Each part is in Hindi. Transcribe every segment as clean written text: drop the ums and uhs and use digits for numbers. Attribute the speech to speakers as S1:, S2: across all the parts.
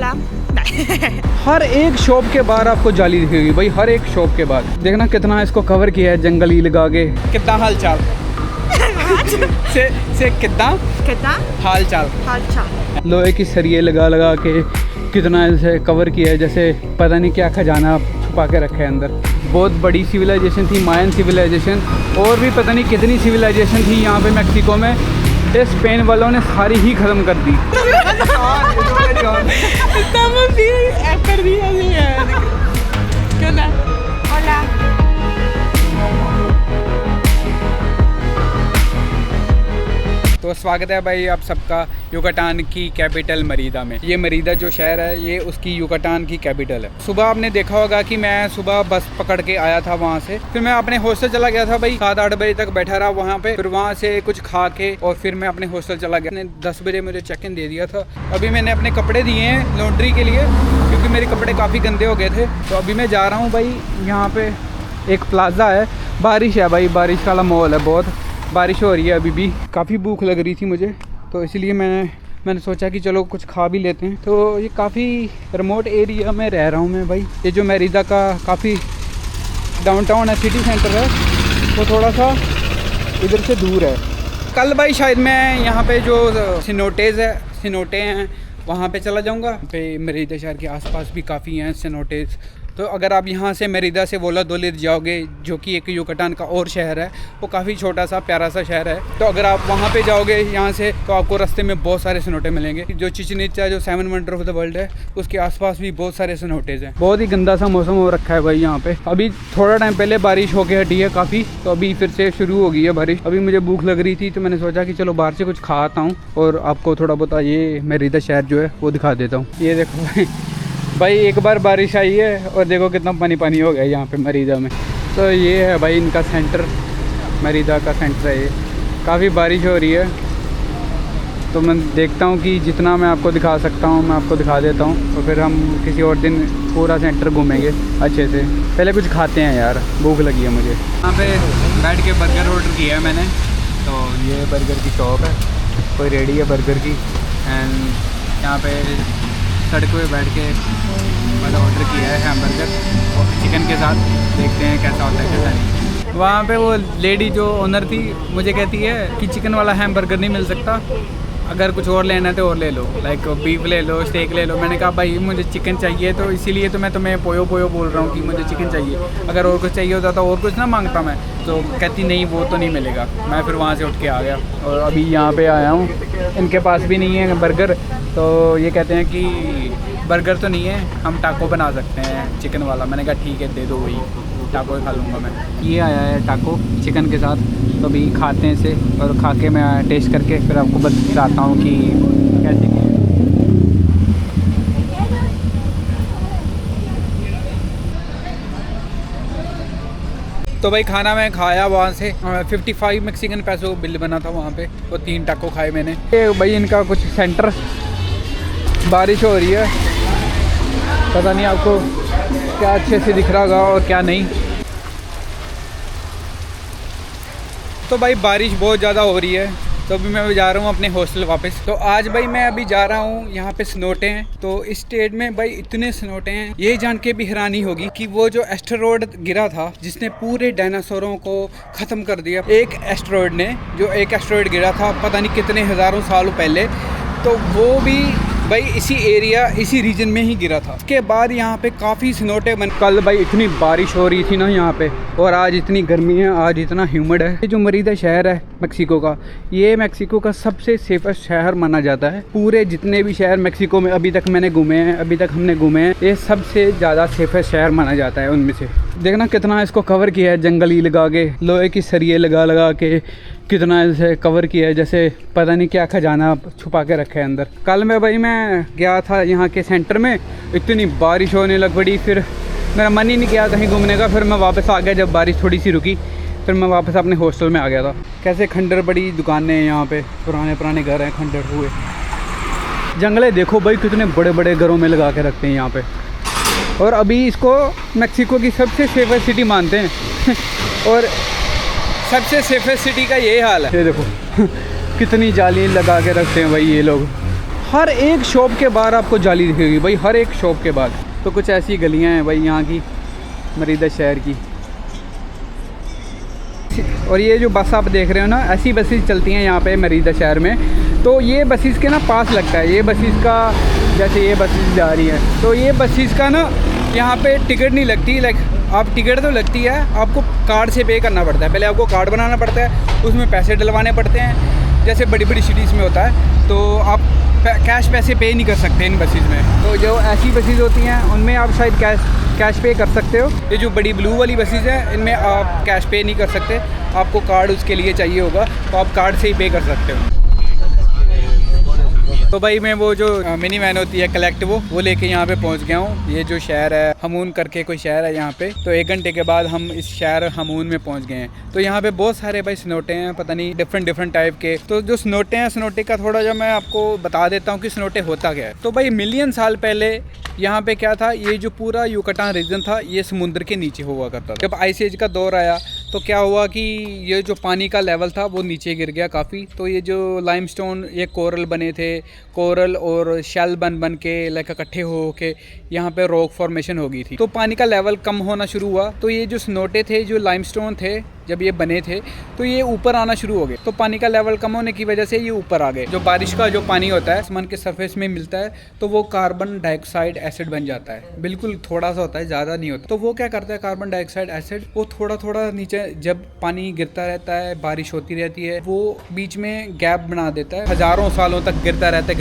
S1: Hola.
S2: हर एक शॉप के बाहर आपको जाली दिखेगी भाई, हर एक शॉप के बाहर। देखना कितना इसको कवर किया है जंगली लगा के। कितना हाल चाल से कितना हाल चाल लोहे की सरिये लगा लगा के कितना इसे कवर किया है, जैसे पता नहीं क्या खजाना छुपा के रखा है अंदर। बहुत बड़ी सिविलाइजेशन थी, मायन सिविलाइजेशन, और भी पता नहीं कितनी सिविलाइजेशन थी यहाँ पे मेक्सिको में। ये स्पेन वालों ने सारी ही ख़त्म कर दी।
S1: Hola.
S2: तो स्वागत है भाई आप सबका युकाटान की कैपिटल मरीदा में। ये मरीदा जो शहर है ये उसकी युकाटान की कैपिटल है। सुबह आपने देखा होगा कि मैं सुबह बस पकड़ के आया था वहाँ से, फिर मैं अपने हॉस्टल चला गया था भाई। 7-8 बजे तक बैठा रहा वहाँ पे, फिर वहाँ से कुछ खा के और फिर मैं अपने हॉस्टल चला गया। 10 बजे मुझे चेक इन दे दिया था। अभी मैंने अपने कपड़े दिए हैं लॉन्ड्री के लिए क्योंकि मेरे कपड़े काफ़ी गंदे हो गए थे। तो अभी मैं जा रहा हूँ भाई, यहाँ पे एक प्लाजा है। बारिश है भाई, बारिश वाला माहौल है, बहुत बारिश हो रही है अभी भी। काफ़ी भूख लग रही थी मुझे, तो इसलिए मैंने सोचा कि चलो कुछ खा भी लेते हैं। तो ये काफ़ी रिमोट एरिया में रह रहा हूँ मैं भाई। ये जो मरीदा का काफ़ी डाउनटाउन है, सिटी सेंटर है, वो थोड़ा सा इधर से दूर है। कल भाई शायद मैं यहाँ पे जो सिनोटे हैं वहाँ पे चला जाऊँगा। पे मरीदा शहर के आसपास भी काफ़ी हैं सिनोटेज। तो अगर आप यहाँ से मरीदा से वोलादोलिद जाओगे, जो कि एक युकाटान का और शहर है, वो काफ़ी छोटा सा प्यारा सा शहर है। तो अगर आप वहाँ पे जाओगे यहाँ से, तो आपको रास्ते में बहुत सारे सिनोटे मिलेंगे। जो चिचेन इत्जा जो 7 वंडर ऑफ द वर्ल्ड है, उसके आसपास भी बहुत सारे सिनोटेज हैं। बहुत ही गंदा सा मौसम हो रखा है भाई यहाँ पे। अभी थोड़ा टाइम पहले बारिश होके हटी है काफ़ी, तो अभी फिर से शुरू हो गई है बारिश। अभी मुझे भूख लग रही थी, तो मैंने सोचा कि चलो बाहर से कुछ खा आता हूँ और आपको थोड़ा बहुत ये मरीदा शहर जो है वो दिखा देता हूँ। ये देखो भाई एक बार बारिश आई है और देखो कितना पानी पानी हो गया यहाँ पे मरीदा में। तो ये है भाई इनका सेंटर, मरीदा का सेंटर है ये। काफ़ी बारिश हो रही है, तो मैं देखता हूँ कि जितना मैं आपको दिखा सकता हूँ मैं आपको दिखा देता हूँ। तो फिर हम किसी और दिन पूरा सेंटर घूमेंगे अच्छे से। पहले कुछ खाते हैं यार, भूख लगी है मुझे। यहाँ पे बैठ के बर्गर ऑर्डर किया है मैंने। तो ये बर्गर की शॉप है, कोई रेडी है बर्गर की। एंड यहाँ पे सड़क पे बैठ के मैंने ऑर्डर किया है हैमबर्गर और चिकन के साथ। देखते हैं कैसा होता है कैसा नहीं। वहाँ पे वो लेडी जो ओनर थी मुझे कहती है कि चिकन वाला हैमबर्गर नहीं मिल सकता, अगर कुछ और लेना है तो और ले लो, लाइक बीफ ले लो, स्टेक ले लो। मैंने कहा भाई मुझे चिकन चाहिए, तो इसीलिए तो मैं तुम्हें पोयो बोल रहा हूँ कि मुझे चिकन चाहिए। अगर और कुछ चाहिए होता तो और कुछ ना मांगता मैं। तो कहती नहीं वो तो नहीं मिलेगा। मैं फिर वहाँ से उठ के आ गया और अभी यहाँ पे आया हूँ। इनके पास भी नहीं है बर्गर, तो ये कहते हैं कि बर्गर तो नहीं है, हम टाको बना सकते हैं चिकन वाला। मैंने कहा ठीक है दे दो, वही टाको ही खा लूँगा मैं। ये आया है टाको चिकन के साथ, तो अभी खाते हैं इसे और खा के मैं टेस्ट करके फिर आपको बताता हूँ कि कैसे है। तो भाई खाना मैं खाया वहाँ से, 55 मेक्सिकन पैसों बिल बना था वहाँ पे, और 3 टाको खाए मैंने। ये भाई इनका कुछ सेंटर, बारिश हो रही है, पता नहीं आपको क्या अच्छे से दिख रहा होगा और क्या नहीं। तो भाई बारिश बहुत ज़्यादा हो रही है, तो अभी मैं जा रहा हूँ अपने हॉस्टल वापस। तो आज भाई मैं अभी जा रहा हूँ, यहाँ पे स्नोटे हैं। तो इस स्टेट में भाई इतने स्नोटे हैं, ये जान के भी हैरानी होगी कि वो जो एस्टेरॉयड गिरा था जिसने पूरे डायनासोरों को ख़त्म कर दिया, एक एस्टेरॉयड गिरा था पता नहीं कितने हज़ारों सालों पहले, तो वो भी भाई इसी रीजन में ही गिरा था। उसके बाद यहाँ पे काफ़ी स्नोटे बन। कल भाई इतनी बारिश हो रही थी ना यहाँ पे, और आज इतनी गर्मी है, आज इतना ह्यूमिड है। ये जो मरीदा शहर है मेक्सिको का, ये मेक्सिको का सबसे सेफेस्ट शहर माना जाता है। पूरे जितने भी शहर मेक्सिको में अभी तक हमने घूमे हैं, ये सबसे ज़्यादा सेफेस्ट शहर माना जाता है उनमें से। देखना कितना इसको कवर किया है, जंगली लगा के, लोहे की सरिये लगा के कितना इसे कवर किया है, जैसे पता नहीं क्या खजाना छुपा के रखा है अंदर। कल मैं गया था यहाँ के सेंटर में, इतनी बारिश होने लग पड़ी, फिर मेरा मन ही नहीं किया कहीं घूमने का। फिर मैं वापस आ गया, जब बारिश थोड़ी सी रुकी फिर मैं वापस अपने हॉस्टल में आ गया था। कैसे खंडर बड़ी दुकानें हैं यहाँ पे, पुराने घर हैं खंडर हुए। जंगले देखो भाई कितने बड़े बड़े घरों में लगा के रखते हैं यहाँ पे। और अभी इसको मेक्सिको की सबसे सेफेस्ट सिटी मानते हैं और सबसे सेफेस्ट सिटी का यही हाल है। ये देखो कितनी जाली लगा के रखते हैं भाई ये लोग। हर एक शॉप के बाहर आपको जाली दिखेगी भाई, हर एक शॉप के बाहर। तो कुछ ऐसी गलियां हैं भाई यहाँ की मरीदा शहर की। और ये जो बस आप देख रहे हो ना, ऐसी बसेस चलती हैं यहाँ पे मरीदा शहर में। तो ये बसेस के ना पास लगता है, ये बसेस का, जैसे ये बसेस जा रही है तो ये बसेस का ना यहाँ पे टिकट नहीं लगती। लाइक आप टिकट तो लगती है, आपको कार्ड से पे करना पड़ता है। पहले आपको कार्ड बनाना पड़ता है, उसमें पैसे डलवाने पड़ते हैं, जैसे बड़ी बड़ी सिटीज़ में होता है। तो आप कैश पैसे पे नहीं कर सकते इन बसेस में। तो जो ऐसी बसेस होती हैं उनमें आप शायद कैश पे कर सकते हो। ये जो बड़ी ब्लू वाली बसेस हैं इनमें आप कैश पे नहीं कर सकते, आपको कार्ड उसके लिए चाहिए होगा, तो आप कार्ड से ही पे कर सकते हो। तो भाई मैं वो जो मिनी वैन होती है कलेक्ट वो लेके यहाँ पे पहुँच गया हूँ। ये जो शहर है हमून करके कोई शहर है यहाँ पे, तो 1 घंटे के बाद हम इस शहर हमून में पहुँच गए हैं। तो यहाँ पे बहुत सारे भाई स्नोटे हैं, पता नहीं डिफरेंट टाइप के। तो जो स्नोटे हैं, स्नोटे का थोड़ा जो मैं आपको बता देता हूँ कि स्नोटे होता क्या है। तो भाई मिलियन साल पहले यहाँ पे क्या था, ये जो पूरा युकाटान रीजन था ये समुद्र के नीचे हुआ करता था। जब आइस एज का दौर आया तो क्या हुआ कि ये जो पानी का लेवल था वो नीचे गिर गया काफ़ी। तो ये जो लाइमस्टोन, ये कोरल बने थे, कोरल और शेल बन के लाइक इकट्ठे हो के यहाँ पे रॉक फॉर्मेशन हो गई थी। तो पानी का लेवल कम होना शुरू हुआ, तो ये जो स्नोटे थे, जो लाइमस्टोन थे, जब ये बने थे तो ये ऊपर आना शुरू हो गए। तो पानी का लेवल कम होने की वजह से ये ऊपर आ गए। जो बारिश का जो पानी होता है आसमान के सरफेस में मिलता है तो वो कार्बन डाइऑक्साइड एसिड बन जाता है। बिल्कुल थोड़ा सा होता है, ज़्यादा नहीं होता। तो वो क्या करता है, कार्बन डाइऑक्साइड एसिड वो थोड़ा नीचे, जब पानी गिरता रहता है, बारिश होती रहती है, वो बीच में गैप बना देता है। हज़ारों सालों तक गिरता रहता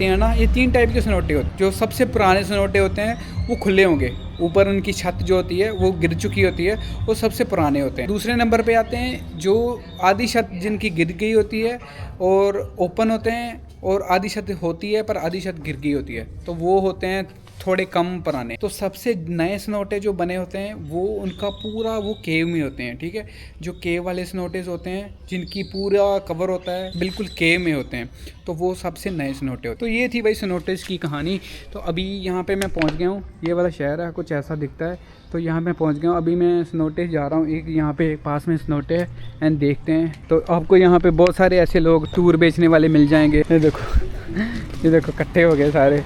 S2: है ना। ये 3 टाइप के स्नोटे होते हैं। जो सबसे पुराने स्नोटे होते हैं वो खुले होंगे, ऊपर उनकी छत जो होती है वो गिर चुकी होती है, वो सबसे पुराने होते हैं। दूसरे नंबर पे आते हैं जो आधी छत जिनकी गिर गई होती है और ओपन होते हैं, और आधी छत होती है पर आधी छत गिर गई होती है, तो वो होते हैं थोड़े कम पुराने। तो सबसे नए स्नोटे जो बने होते हैं वो उनका पूरा वो केव में होते हैं, ठीक है। जो केव वाले स्नोटेज होते हैं जिनकी पूरा कवर होता है बिल्कुल केव में होते हैं, तो वो सबसे नए स्नोटे होते हैं। तो ये थी भाई स्नोटेज की कहानी। तो अभी यहाँ पे मैं पहुँच गया हूँ, ये वाला शहर है, कुछ ऐसा दिखता है। तो यहाँ मैं पहुँच गया हूँ, अभी मैं स्नोटेज जा रहा हूँ। एक यहाँ पे पास में स्नोटे है एंड देखते हैं। तो आपको यहाँ पे बहुत सारे ऐसे लोग टूर बेचने वाले मिल जाएंगे। ये देखो इकट्ठे हो गए सारे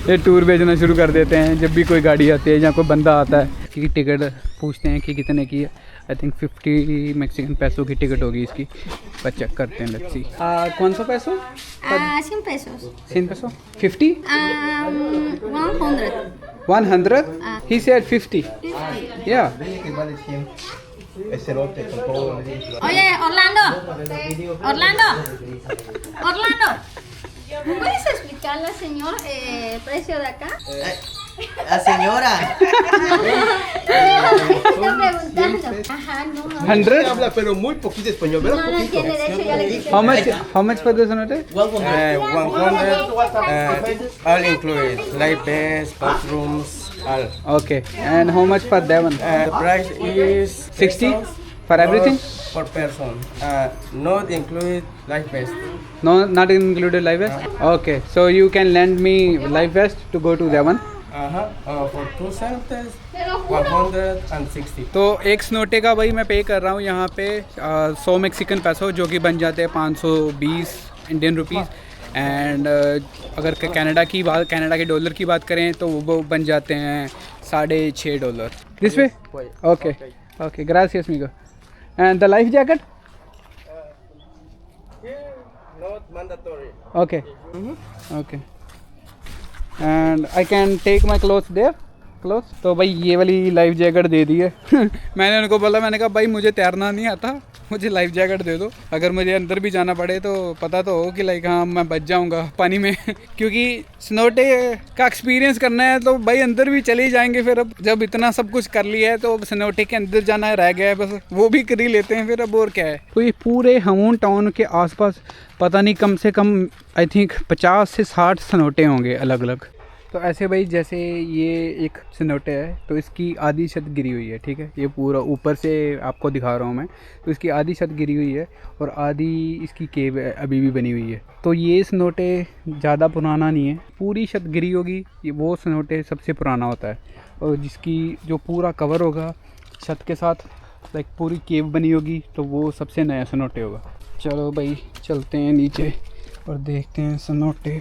S2: ये टूर भेजना शुरू कर देते हैं जब भी कोई गाड़ी आती है या कोई बंदा आता है कि टिकट पूछते हैं कि कितने की है। आई थिंक 50 मैक्सिकन पैसों की टिकट होगी इसकी, पर चेक करते हैं। Let's see. कौन सा पैसो?
S1: 100 pesos.
S2: 100 peso? 50?
S1: 100.
S2: 100? He said 50.
S1: 50.
S2: Yeah.
S1: Oye, Orlando. ¿Me puedes explicarle al señor el precio de acá?
S3: La señora.
S1: Estoy preguntando. Ajá, no.
S2: 100?
S3: Habla pero muy poquito español,
S1: No,
S3: ¿verdad?
S1: no entiende, de hecho ya le dije.
S2: How much for this note?
S3: 100, all included, light beds, bathrooms, all.
S2: Okay. And how much for that one?
S3: The price is
S2: 60 for everything?
S3: per person. Not included life vest.
S2: No, not included life vest? Okay. So you can lend me life vest to go to that one?
S3: For 2 centers, 160.
S2: तो एक स्नोटे का भाई मैं पे कर रहा हूँ यहाँ पे 100 मैक्सिकन पैसो, जो कि बन जाते हैं 520 इंडियन रुपीज़। एंड अगर कनाडा के डॉलर की बात करें तो वो बन जाते हैं $6.5। This way? ओके ग्रासियस मीगो। And the life jacket?
S3: Not mandatory.
S2: Okay and I can take my clothes there? तो भाई ये वाली लाइफ जैकेट दे दी है मैंने उनको बोला, मैंने कहा भाई मुझे तैरना नहीं आता, मुझे लाइफ जैकेट दे दो, अगर मुझे अंदर भी जाना पड़े तो पता तो हो कि लाइक हाँ मैं बच जाऊंगा पानी में क्योंकि स्नोटे का एक्सपीरियंस करना है तो भाई अंदर भी चले ही जाएंगे। फिर अब जब इतना सब कुछ कर लिया है तो अब स्नोटे के अंदर जाना रह गया है, बस वो भी कर ही लेते हैं फिर, अब और क्या है। तो ये पूरे हमून टाउन के आसपास पता नहीं कम से कम आई थिंक 50 से 60 स्नोटे होंगे अलग अलग। तो ऐसे भाई जैसे ये एक स्नोटे है तो इसकी आधी छत गिरी हुई है, ठीक है। ये पूरा ऊपर से आपको दिखा रहा हूँ मैं, तो इसकी आधी छत गिरी हुई है और आधी इसकी केव अभी भी बनी हुई है। तो ये स्नोटे ज़्यादा पुराना नहीं है, पूरी छत गिरी होगी ये वो स्नोटे सबसे पुराना होता है, और जिसकी जो पूरा कवर होगा छत के साथ लाइक पूरी केव बनी होगी तो वो सबसे नया स्नोटे होगा। चलो भाई चलते हैं नीचे, और देखते हैं सनोटे।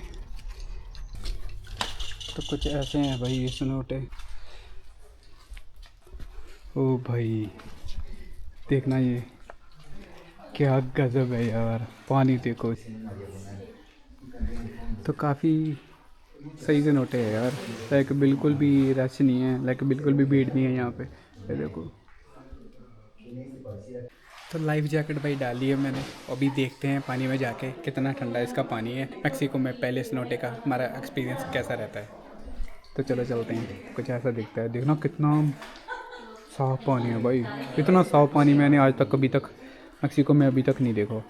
S2: तो कुछ ऐसे हैं भाई ये सनोटे। ओ भाई देखना, ये क्या गजब है यार, पानी देखो। तो काफ़ी सही सनोटे है यार, लाइक बिल्कुल भी रश नहीं है, लाइक बिल्कुल भी भीड़ नहीं है यहाँ पे। ये देखो। तो लाइफ जैकेट भाई डाली है मैंने, अभी देखते हैं पानी में जाके कितना ठंडा इसका पानी है। मैक्सिको में पहले स्नोटे का हमारा एक्सपीरियंस कैसा रहता है। तो चलो चलते हैं, कुछ ऐसा दिखता है। देखना कितना साफ़ पानी है भाई, इतना साफ़ पानी मैंने आज तक कभी तक मैक्सिको में अभी तक नहीं देखा।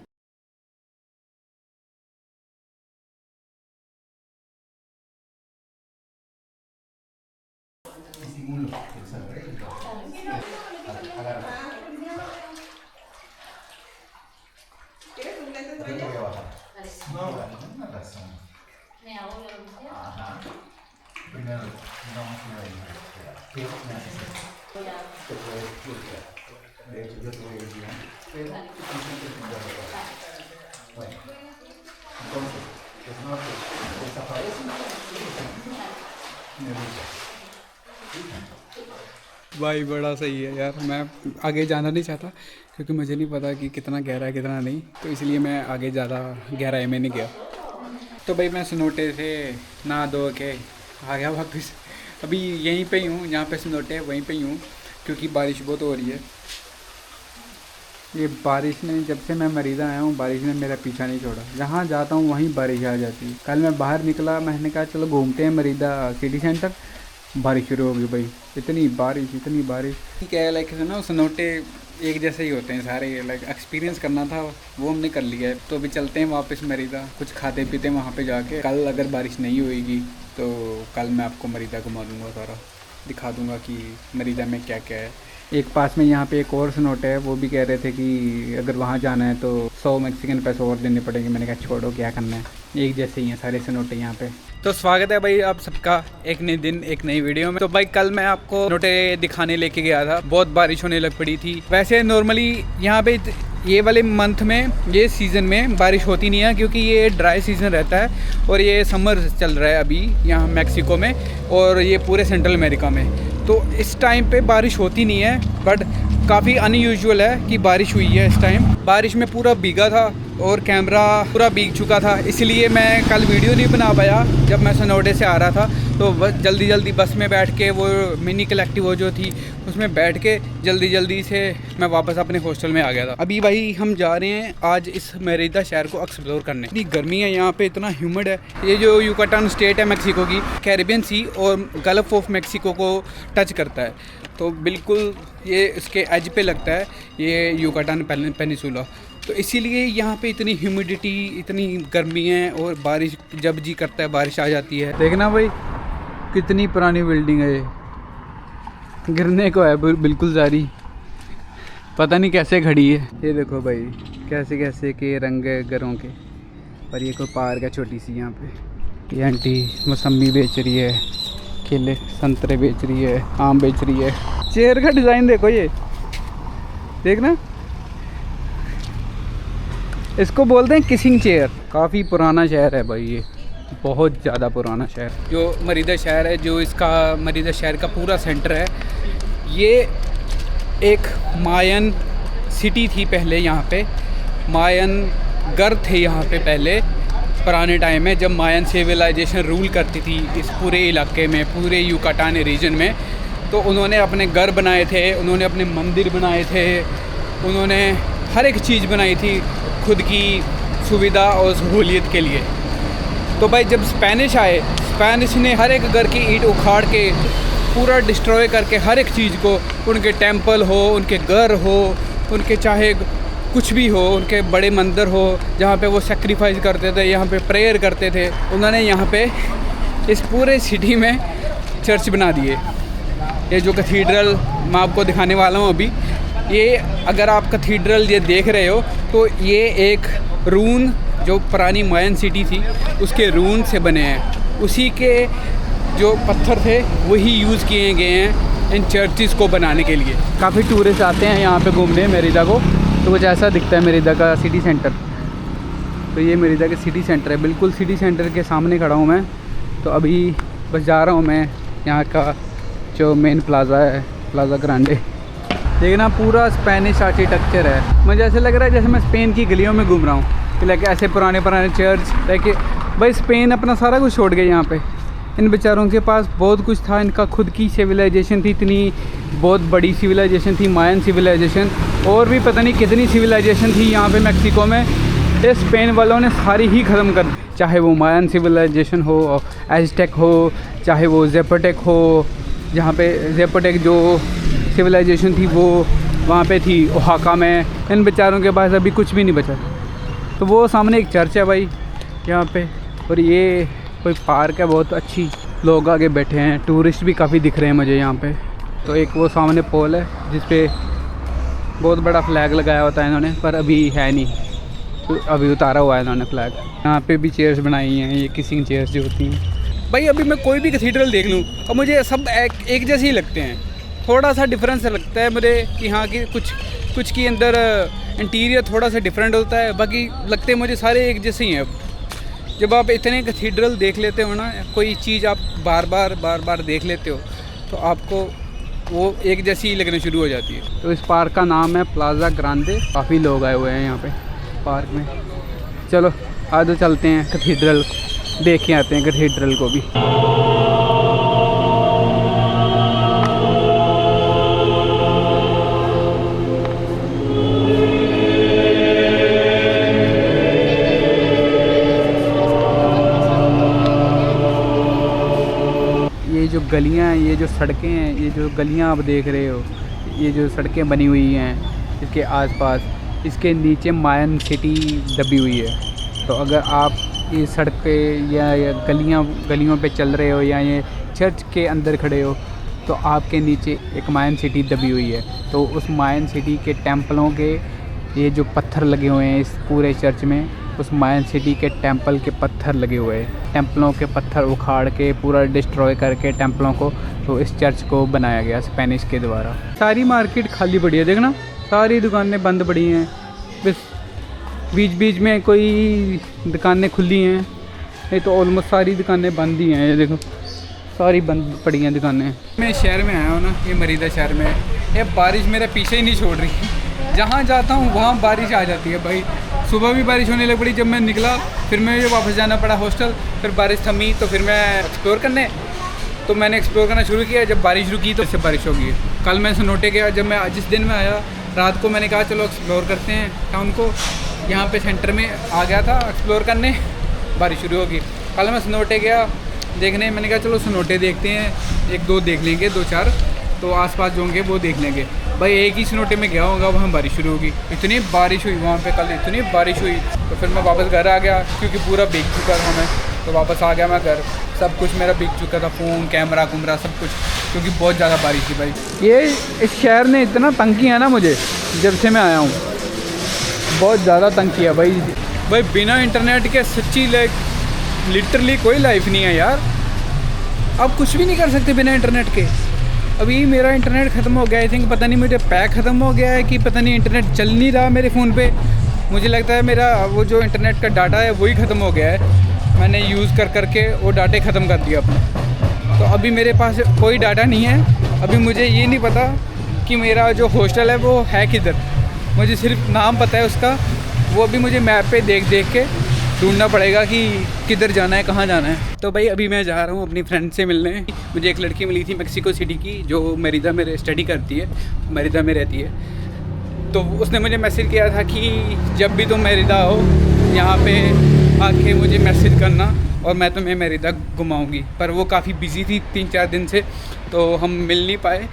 S2: भाई बड़ा सही है यार, मैं आगे जाना नहीं चाहता क्योंकि मुझे नहीं पता कि कितना गहरा है कितना नहीं, तो इसलिए मैं आगे ज़्यादा गहराई में नहीं गया। तो भाई मैं सनोटे से नहा धो के आ गया वापस। अभी यहीं पे ही हूँ, जहाँ पे सनोटे वहीं पे ही हूँ क्योंकि बारिश बहुत हो रही है। ये बारिश ने, जब से मैं मरीदा आया हूँ बारिश ने मेरा पीछा नहीं छोड़ा। जहाँ जाता हूँ वहीं बारिश आ जाती है। कल मैं बाहर निकला, मैंने कहा चलो घूमते हैं मरीदा सिटी सेंटर, बारिश शुरू हो गई भाई। इतनी बारिश ठीक है। लाइक ना सनोटे एक जैसे ही होते हैं सारे, लाइक एक्सपीरियंस करना था वो हमने कर लिया है। तो अभी चलते हैं वापस मरीदा, कुछ खाते पीते वहाँ पे जाके। कल अगर बारिश नहीं होएगी तो कल मैं आपको मरीदा घुमा दूँगा, सारा दिखा दूँगा कि मरीदा में क्या क्या है। एक पास में यहाँ पे एक और सनोटे है, वो भी कह रहे थे कि अगर वहाँ जाना है तो 100 मैक्सिकन पैसे और देने पड़ेंगे। मैंने कहा छोड़ो क्या करना है, एक जैसे ही हैं सारे सनोटे यहाँ पे। तो स्वागत है भाई आप सबका एक नए दिन एक नई वीडियो में। तो भाई कल मैं आपको नोटे दिखाने लेके गया था, बहुत बारिश होने लग पड़ी थी। वैसे नॉर्मली यहाँ पे ये वाले मंथ में, ये सीज़न में बारिश होती नहीं है क्योंकि ये ड्राई सीज़न रहता है और ये समर चल रहा है अभी यहाँ मैक्सिको में और ये पूरे सेंट्रल अमेरिका में। तो इस टाइम पे बारिश होती नहीं है, बट काफ़ी अनयूजुअल है कि बारिश हुई है इस टाइम। बारिश में पूरा भीगा था और कैमरा पूरा भीग चुका था, इसलिए मैं कल वीडियो नहीं बना पाया। जब मैं सनोटे से आ रहा था तो जल्दी बस में बैठ के, वो मिनी कलेक्टिव जो थी उसमें बैठ के जल्दी से मैं वापस अपने हॉस्टल में आ गया था। अभी भाई हम जा रहे हैं आज इस मरीदा शहर को एक्सप्लोर करने। इतनी गर्मी है यहाँ पे, इतना ह्यूमिड है। ये जो युकाटान स्टेट है मैक्सिको की, कैरिबियन सी और गल्फ ऑफ मैक्सिको को टच करता है, तो बिल्कुल ये इसके एज पे लगता है ये युकाटान पेनिसुला। तो इसीलिए यहाँ पे इतनी ह्यूमिडिटी, इतनी गर्मी है और बारिश जब जी करता है बारिश आ जाती है। देखना भाई कितनी पुरानी बिल्डिंग है ये, गिरने को है बिल्कुल सारी, पता नहीं कैसे खड़ी है। ये देखो भाई कैसे के रंग है घरों के। और ये कोई पार्क है छोटी सी यहाँ पे। ये आंटी मौसम्बी बेच रही है, केले संतरे बेच रही है, आम बेच रही है। चेयर का डिज़ाइन देखो, ये देखना, इसको बोलते हैं किसिंग चेयर। काफ़ी पुराना शहर है भाई ये, बहुत ज़्यादा पुराना शहर। जो मरीदा शहर है, जो इसका मरीदा शहर का पूरा सेंटर है, ये एक मायन सिटी थी पहले। यहाँ पे मायन घर थे यहाँ पे पहले पुराने टाइम में, जब मायन सिविलाइजेशन रूल करती थी इस पूरे इलाके में, पूरे युकाटान रीजन में। तो उन्होंने अपने घर बनाए थे, उन्होंने अपने मंदिर बनाए थे, उन्होंने हर एक चीज़ बनाई थी खुद की सुविधा और सहूलियत के लिए। तो भाई जब स्पेनिश आए, स्पेनिश ने हर एक घर की ईंट उखाड़ के पूरा डिस्ट्रॉय करके हर एक चीज़ को, उनके टेंपल हो, उनके घर हो, उनके चाहे कुछ भी हो, उनके बड़े मंदिर हो जहाँ पे वो सेक्रीफाइस करते थे, यहाँ पे प्रेयर करते थे, उन्होंने यहाँ पे इस पूरे सिटी में चर्च बना दिए। ये जो कैथीड्रल मैं आपको दिखाने वाला हूँ अभी, ये अगर आप कैथीड्रल ये देख रहे हो तो ये एक रून, जो पुरानी मायन सिटी थी उसके रून से बने हैं। उसी के जो पत्थर थे वही यूज़ किए गए हैं इन चर्चिज़ को बनाने के लिए। काफ़ी टूरिस्ट आते हैं यहाँ पे घूमने मेरिदा को। तो कुछ ऐसा दिखता है मेरिदा का सिटी सेंटर। तो ये मरीदा के सिटी सेंटर है, बिल्कुल सिटी सेंटर के सामने खड़ा हूँ मैं। तो अभी बस जा रहा हूँ मैं यहाँ का जो मेन प्लाज़ा है, प्लाज़ा ग्रांडे। देखना पूरा स्पेनिश आर्किटेक्चर है, मुझे ऐसे लग रहा है जैसे मैं स्पेन की गलियों में घूम रहा हूँ। कि लाइक ऐसे पुराने पुराने चर्च, लाइक भाई स्पेन अपना सारा कुछ छोड़ गया यहाँ पे। इन बेचारों के पास बहुत कुछ था, इनका खुद की सिविलाइजेशन थी, इतनी बहुत बड़ी सिविलाइजेशन थी, मायन सिविलाइजेशन, और भी पता नहीं कितनी सिविलाइजेशन थी यहाँ पे मेक्सिको में। ये स्पेन वालों ने सारी ही ख़त्म कर दी, चाहे वो मायन सिविलाइजेशन हो, एज़टेक हो, चाहे वो ज़ेपोटेक हो। जहाँ पे ज़ेपोटेक जो सिविलाइजेशन थी वो वहाँ पे थी ओहाका में। इन बेचारों के पास अभी कुछ भी नहीं बचा। तो वो सामने एक चर्च है भाई यहाँ पे, और ये कोई पार्क है बहुत अच्छी, लोग आगे बैठे हैं, टूरिस्ट भी काफ़ी दिख रहे हैं मुझे यहाँ पे। तो एक वो सामने पोल है जिस पे बहुत बड़ा फ्लैग लगाया होता है इन्होंने, पर अभी है नहीं, तो अभी उतारा हुआ है इन्होंने फ्लैग। यहाँ पे भी चेयर्स बनाई हैं, ये किसिंग चेयर्स जो होती हैं भाई। अभी मैं कोई भी कैथीड्रल देख लूँ और मुझे सब एक जैसे ही लगते हैं, थोड़ा सा डिफरेंस लगता है मुझे कि हाँ कि कुछ के अंदर इंटीरियर थोड़ा सा डिफरेंट होता है, बाकी लगते हैं मुझे सारे एक जैसे ही हैं। अब जब आप इतने कैथीड्रल देख लेते हो ना, कोई चीज़ आप बार बार देख लेते हो तो आपको वो एक जैसी ही लगने शुरू हो जाती है। तो इस पार्क का नाम है प्लाज़ा ग्रांडे। काफ़ी लोग आए हुए हैं यहाँ पे पार्क में। चलो आज चलते हैं कैथीड्रल, देख के आते हैं कैथीड्रल को भी। ये जो गलियां हैं, ये जो सड़कें हैं, ये जो गलियां आप देख रहे हो, ये जो सड़कें बनी हुई हैं इसके आसपास, इसके नीचे मायन सिटी दबी हुई है। तो अगर आप ये सड़क पे या गलियों पे चल रहे हो या ये चर्च के अंदर खड़े हो तो आपके नीचे एक मायन सिटी दबी हुई है। तो उस मायन सिटी के टेम्पलों के ये जो पत्थर लगे हुए हैं इस पूरे चर्च में, उस मायन सिटी के टेम्पल के पत्थर लगे हुए हैं। टेम्पलों के पत्थर उखाड़ के पूरा डिस्ट्रॉय करके टेम्पलों को, तो इस चर्च को बनाया गया स्पेनिश के द्वारा। सारी मार्केट खाली पड़ी है, देखना सारी दुकानें बंद पड़ी हैं, बस बीच बीच में कोई दुकानें खुली हैं, नहीं तो ऑलमोस्ट सारी दुकानें बंद ही हैं। ये देखो सारी बंद पड़ी हैं दुकानें। मैं शहर में आया हूँ ना, ये मरीदा शहर में, ये बारिश मेरा पीछे ही नहीं छोड़ रही। जहाँ जाता हूँ वहाँ बारिश आ जाती है भाई। सुबह भी बारिश होने लग पड़ी, जब मैं निकला फिर मुझे वापस जाना पड़ा हॉस्टल, फिर बारिश थमी तो फिर मैं एक्सप्लोर करने, तो मैंने एक्सप्लोर करना शुरू किया। जब बारिश रुकी तो इससे बारिश होगी। कल मैं सनोटे गया, जब मैं जिस दिन में आया रात को मैंने कहा चलो एक्सप्लोर करते हैं टाउन को, यहाँ पे सेंटर में आ गया था एक्सप्लोर करने, बारिश शुरू होगी। कल मैं सनोटे गया देखने, मैंने कहा चलो सनोटे देखते हैं, एक दो देख लेंगे, दो चार तो आसपास जो होंगे वो देख लेंगे। भाई एक ही सनोटे में गया होगा, वहाँ बारिश शुरू होगी। इतनी बारिश हुई वहाँ पे कल, इतनी बारिश हुई। तो फिर मैं वापस घर आ गया क्योंकि पूरा भीग चुका था मैं, तो वापस आ गया मैं घर। सब कुछ मेरा भीग चुका था, फ़ोन कैमरा कुमरा सब कुछ, क्योंकि बहुत ज़्यादा बारिश थी भाई। ये इस शहर ने इतना तंग किया ना मुझे जब से मैं आया हूँ, बहुत ज़्यादा तंग किया भाई। बिना इंटरनेट के सच्ची लिटरली कोई लाइफ नहीं है यार। अब कुछ भी नहीं कर सकते बिना इंटरनेट के। अभी मेरा इंटरनेट ख़त्म हो गया, आई थिंक पता नहीं मुझे पैक ख़त्म हो गया है कि पता नहीं इंटरनेट चल नहीं रहा मेरे फ़ोन पे। मुझे लगता है मेरा वो जो इंटरनेट का डाटा है वही ख़त्म हो गया है, मैंने यूज़ कर करके वो डाटे ख़त्म कर दिया अपने। तो अभी मेरे पास कोई डाटा नहीं है। अभी मुझे ये नहीं पता कि मेरा जो हॉस्टल है वो है किधर, मुझे सिर्फ नाम पता है उसका, वो अभी मुझे मैप पे देख के ढूंढना पड़ेगा कि किधर जाना है, कहाँ जाना है। तो भाई अभी मैं जा रहा हूँ अपनी फ्रेंड से मिलने। मुझे एक लड़की मिली थी मेक्सिको सिटी की जो मरीदा में स्टडी करती है, मरीदा में रहती है। तो उसने मुझे मैसेज किया था कि जब भी तुम मरीदा हो यहाँ पे आके मुझे मैसेज करना और मैं तुम्हें मरीदा घुमाऊँगी। पर वो काफ़ी बिजी थी 3-4 दिन से, तो हम मिल नहीं पाए,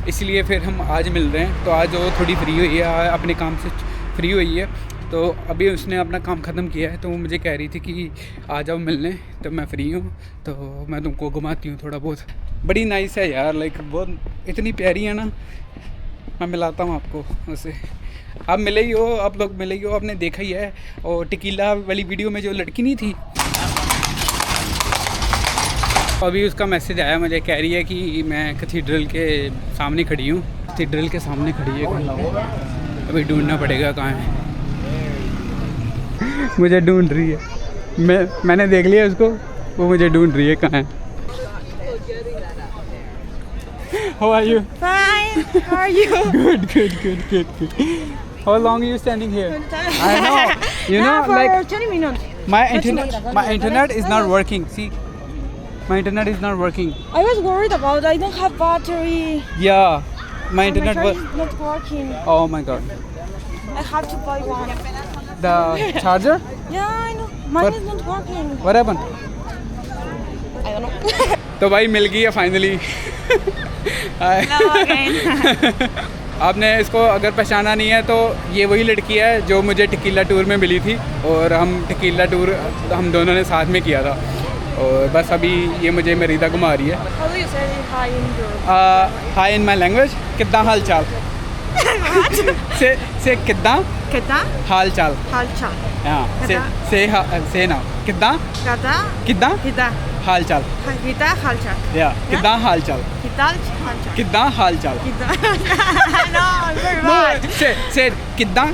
S2: इसलिए फिर हम आज मिल रहे हैं। तो आज वो थोड़ी फ्री हुई है, अपने काम से फ्री हुई है, तो अभी उसने अपना काम ख़त्म किया है। तो वो मुझे कह रही थी कि आ जाओ मिलने, तो मैं फ्री हूँ तो मैं तुमको घुमाती हूँ थोड़ा बहुत। बड़ी नाइस है यार, लाइक बहुत इतनी प्यारी है ना। मैं मिलाता हूँ आपको उससे, आप मिले ही हो, आप लोग मिले ही हो, आपने देखा ही है। और टिकीला वाली वीडियो में जो लड़की नहीं थी, अभी उसका मैसेज आया मुझे, कह रही है कि मैं कैथीड्रल के सामने खड़ी हूँ। कैथीड्रल के सामने खड़ी है, अभी ढूंढना पड़ेगा कहाँ है। मुझे ढूंढ रही है। मैंने देख लिया उसको, वो मुझे ढूंढ रही है कहाँ है। How are you?
S4: Fine. How are you?
S2: Good. How long are you standing here? I know. You know,
S4: for
S2: like
S4: 20 minutes.
S2: my internet is not working. See, my internet is not working.
S4: I was worried about I don't have battery.
S2: Yeah, my
S4: and
S2: internet
S4: my
S2: was.
S4: phone is not working.
S2: Oh my god.
S4: I have to buy one.
S2: The charger?
S4: Yeah, I know. Mine
S2: But-
S4: is not working.
S2: What happened?
S4: I don't know.
S2: तो भाई मिल गई है फाइनली।
S4: Hello again.
S2: आपने इसको अगर पहचाना नहीं है तो ये वही लड़की है जो मुझे टिकीला टूर में मिली थी, और हम टिकीला टूर हम दोनों ने साथ में किया था। और बस अभी ये मुझे मरीदा घुमा रही है।
S4: How do you say hi in your?
S2: High in my language, कितना हाल चाल? से कितना
S4: Keda?
S2: हाल चाल?
S4: Halcha.
S2: हाँ,
S4: कितना?
S2: से ना कितना
S4: Keda?
S2: कितना
S4: Keda?
S2: हाल चाल?
S4: Kita halcha.
S2: या कितना हाल चाल?
S4: Kita halcha.
S2: कितना हाल चाल?
S4: Kita. No, I'm very bad.
S2: से कितना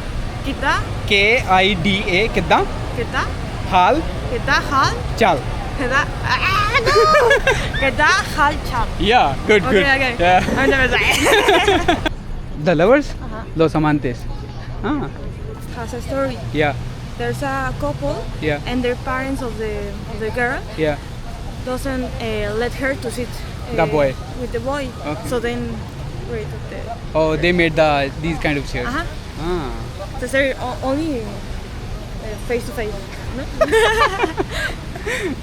S4: Kita?
S2: KIDA कितना
S4: Kita?
S2: हाल
S4: Kita hal?
S2: चाल?
S4: Keda? No. Keda halcha.
S2: या good good
S4: Okay. I'm never saying.
S2: The lovers
S4: Uh-huh.
S2: Los Amantes. हाँ,
S4: Has a story.
S2: या
S4: There's a couple
S2: Yeah.
S4: and their parents of the girl
S2: या
S4: doesn't let her to sit
S2: The boy.
S4: with the boy.
S2: Okay.
S4: So then wait the
S2: oh they made these kind of chairs.
S4: uh-huh.
S2: Ah.
S4: So they're only face to face. No?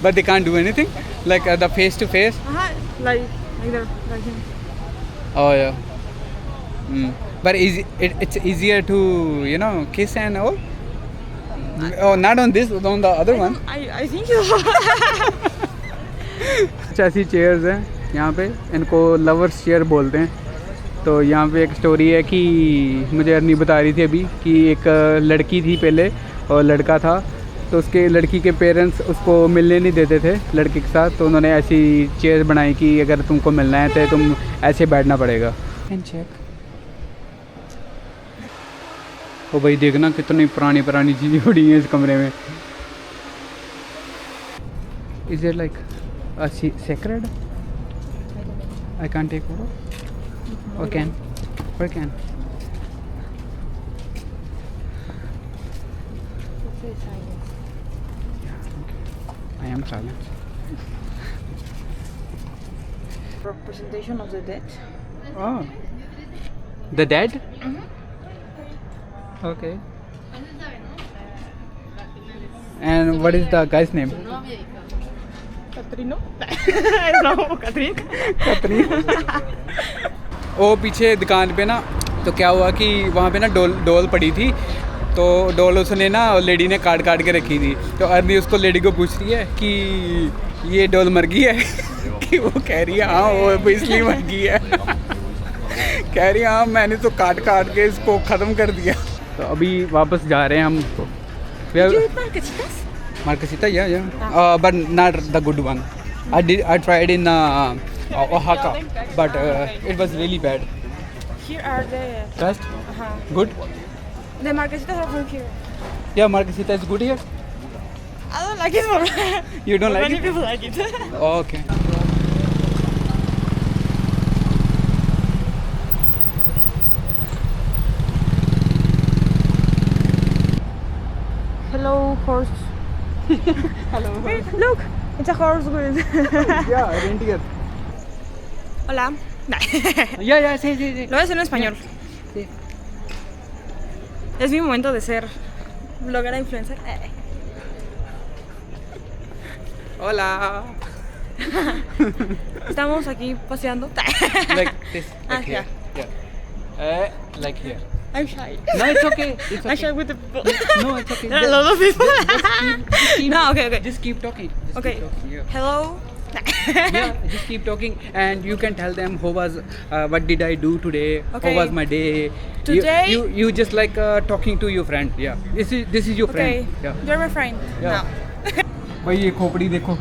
S2: But they can't do anything like the face to face.
S4: Uh-huh. Like they're like him.
S2: Oh yeah. But it's easier to kiss and all. Oh, not on this, on the other one.
S4: I think so.
S2: कुछ ऐसी चेयर्स हैं यहाँ पे, इनको लवर्स चेयर बोलते हैं। तो यहाँ पे एक स्टोरी है कि मुझे अर्नी बता रही थी अभी कि एक लड़की थी पहले और लड़का था, तो उसके लड़की के पेरेंट्स उसको मिलने नहीं देते थे लड़के के साथ, तो उन्होंने ऐसी चेयर बनाई कि अगर तुमको मिलना है तो तुम ऐसे बैठना पड़ेगा। चेक ओ भाई, देखना कितनी पुरानी पुरानी चीज़ें पड़ी हैं इस कमरे में। Is it like sacred? I can't take photo. Or can? Or can? I am silent.
S4: Representation of the dead.
S2: Oh, the dead? Okay. And what is the guy's name?
S4: Catrino? I don't know. Catherine?
S2: वो पीछे दुकान पे ना, तो क्या हुआ कि वहाँ पे ना डोल पड़ी थी, तो डोल उसने ना लेडी ने काट के रखी थी। तो अर्नी उसको लेडी को पूछ रही है कि ये डोल मर गई है कि वो कह रही है हाँ वो इसलिए मर गई है। कह रही है हाँ मैंने तो काट के इसको ख़त्म कर दिया। तो अभी वापस जा रहे हैं हम।
S4: Did you eat marquesitas?
S2: Marquesita, yeah. But not the good one. I tried in Oaxaca, but it was really bad.
S4: Here are the.
S2: Best?
S4: Uh-huh.
S2: Good?
S4: The marquesitas are from here.
S2: Yeah, Marquesita is good here.
S4: I don't like it for.
S2: You don't like
S4: Many
S2: it?
S4: people like it.
S2: Oh, okay.
S4: Hello, horse.
S2: Hello.
S4: Look, it's a horse with.
S2: Yeah, reindeer.
S4: Hola.
S2: Yeah, sí.
S4: Lo voy a hacer en español.
S2: Sí.
S4: Es mi momento de ser bloguera influencer.
S2: Hola.
S4: Estamos aquí paseando.
S2: Like this.
S4: Ah,
S2: Like here. Yeah. Like here.
S4: I'm shy.
S2: No, it's okay. It's
S4: I'm
S2: okay.
S4: shy with the people.
S2: No, it's okay.
S4: There are a lot of people.
S2: Just keep,
S4: No, okay.
S2: Just keep talking. Just
S4: Okay.
S2: Keep talking, yeah.
S4: Hello.
S2: Yeah, just keep talking, and you can tell them how was what did I do today,
S4: Okay.
S2: how was my day.
S4: Today-
S2: you just like talking to your friend. Yeah, this is your
S4: Okay.
S2: friend. Yeah.
S4: You're my friend.
S2: Yeah.
S4: Now.
S2: भाई ये खोपड़ी देखो,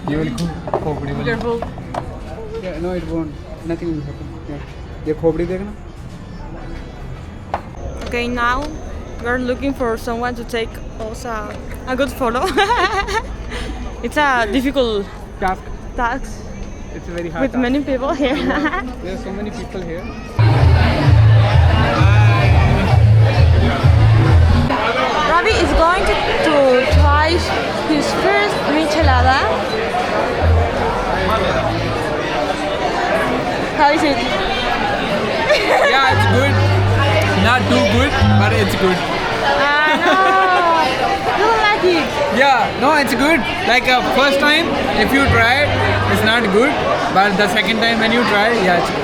S2: ये वाली खोपड़ी वाली।
S4: Careful.
S2: Yeah, no, it won't. Nothing will happen. Yeah. ये खोपड़ी देखना।
S4: Okay, now we're looking for someone to take us a good photo. It's a difficult task
S2: It's a very hard
S4: with many people here.
S2: There are so many people here.
S4: Ravi is going to try his first michelada. How is it?
S2: Yeah, it's good. Not too good, but it's good.
S4: No, you don't like it.
S2: Yeah, no, it's good. Like first time, if you try it, it's not good. But the second time when you try, yeah, it's good.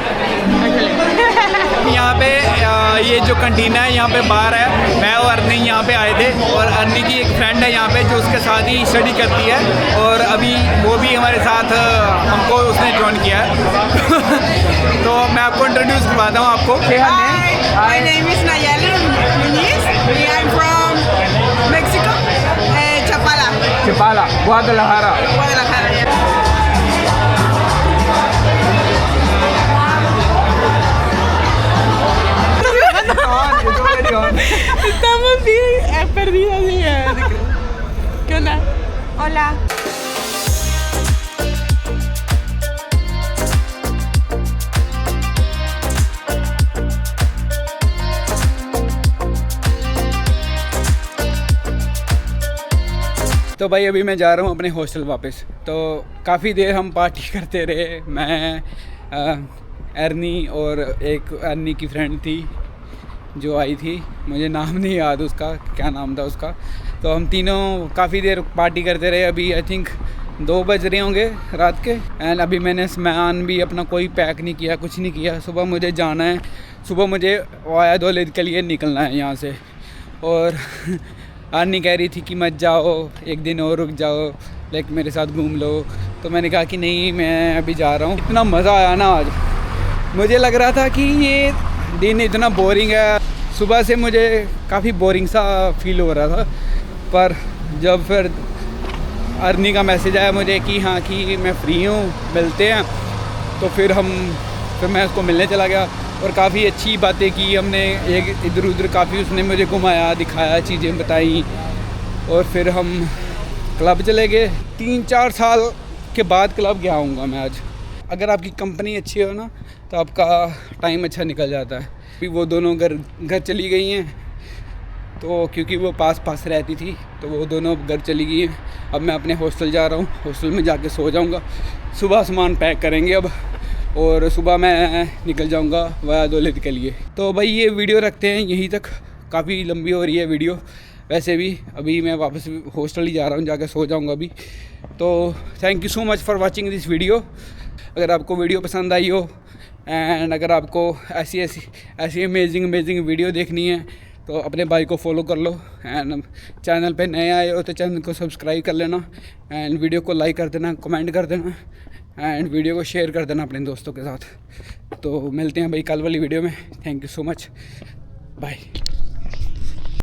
S2: यहाँ पे ये जो कंटीना है, यहाँ पे बार है, मैं और अर्नी यहाँ पे आए थे और अर्नी की एक फ्रेंड है यहाँ पे जो उसके साथ ही स्टडी करती है और अभी वो भी हमारे साथ हमको उसने ज्वाइन किया है। तो मैं आपको इंट्रोड्यूस करवाता हूँ आपको।
S5: My name is Nayeli Muniz. I'm from Mexico, Chapala,
S2: Chapala, Guadalajara।
S5: Guadalajara. Yeah. Estamos bien perdidos. ¿Qué onda? Hola.
S2: तो भाई अभी मैं जा रहा हूँ अपने हॉस्टल वापस। तो काफ़ी देर हम पार्टी करते रहे, मैं अर्नी और एक अर्नी की फ्रेंड थी जो आई थी, मुझे नाम नहीं याद उसका, क्या नाम था उसका। तो हम तीनों काफ़ी देर पार्टी करते रहे। अभी आई थिंक 2 बज रहे होंगे रात के। एंड अभी मैंने सामान भी अपना कोई पैक नहीं किया, कुछ नहीं किया। सुबह मुझे जाना है, सुबह मुझे वायादोलिद के लिए निकलना है यहाँ से। और अर्नी कह रही थी कि मत जाओ, एक दिन और रुक जाओ, लाइक मेरे साथ घूम लो। तो मैंने कहा कि नहीं, मैं अभी जा रहा हूँ। इतना मज़ा आया ना आज, मुझे लग रहा था कि ये दिन इतना बोरिंग है। सुबह से मुझे काफ़ी बोरिंग सा फील हो रहा था, पर जब फिर अर्नी का मैसेज आया मुझे कि हाँ कि मैं फ्री हूँ, मिलते हैं, तो फिर मैं उसको मिलने चला गया और काफ़ी अच्छी बातें की हमने। एक इधर उधर काफ़ी उसने मुझे घुमाया, दिखाया, चीज़ें बताई। और फिर हम क्लब चले गए। 3-4 साल के बाद क्लब गया हूँगा मैं आज। अगर आपकी कंपनी अच्छी हो ना तो आपका टाइम अच्छा निकल जाता है। अभी वो दोनों घर चली गई हैं, तो क्योंकि वो पास रहती थी तो वो दोनों घर चली गई हैं। अब मैं अपने हॉस्टल जा रहा हूँ, हॉस्टल में जाके सो जाऊँगा। सुबह सामान पैक करेंगे अब, और सुबह मैं निकल जाऊँगा वायादोलिद के लिए। तो भाई ये वीडियो रखते हैं यहीं तक, काफ़ी लंबी हो रही है वीडियो वैसे भी। अभी मैं वापस हॉस्टल ही जा रहा हूँ, जाके सो जाऊँगा अभी। तो thank you so much for watching this video. अगर आपको वीडियो पसंद आई हो एंड अगर आपको ऐसी अमेजिंग वीडियो देखनी है तो अपने भाई को फॉलो कर लो। एंड चैनल पे नए आए हो तो चैनल को सब्सक्राइब कर लेना, एंड वीडियो को लाइक कर देना, कमेंट कर देना, एंड वीडियो को शेयर कर देना अपने दोस्तों के साथ। तो मिलते हैं भाई कल वाली वीडियो में। Thank you so much, bye.